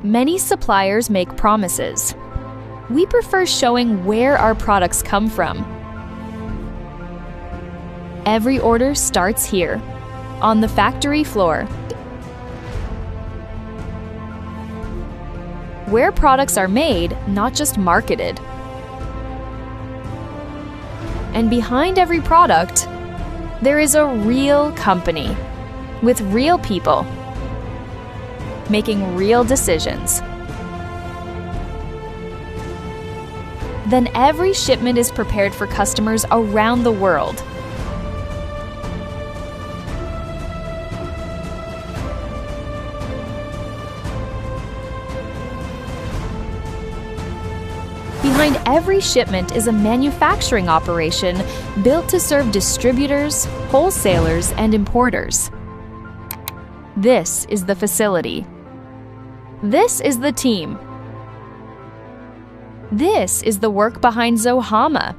Many suppliers make promises. We prefer showing where our products come from. Every order starts here, on the factory floor, where products are made, not just marketed. And behind every product, there is a real company with real people making real decisions. Then every shipment is prepared for customers around the world. Behind every shipment is a manufacturing operation built to serve distributors, wholesalers, and importers. This is the facility. This is the team. This is the work behind Zohama,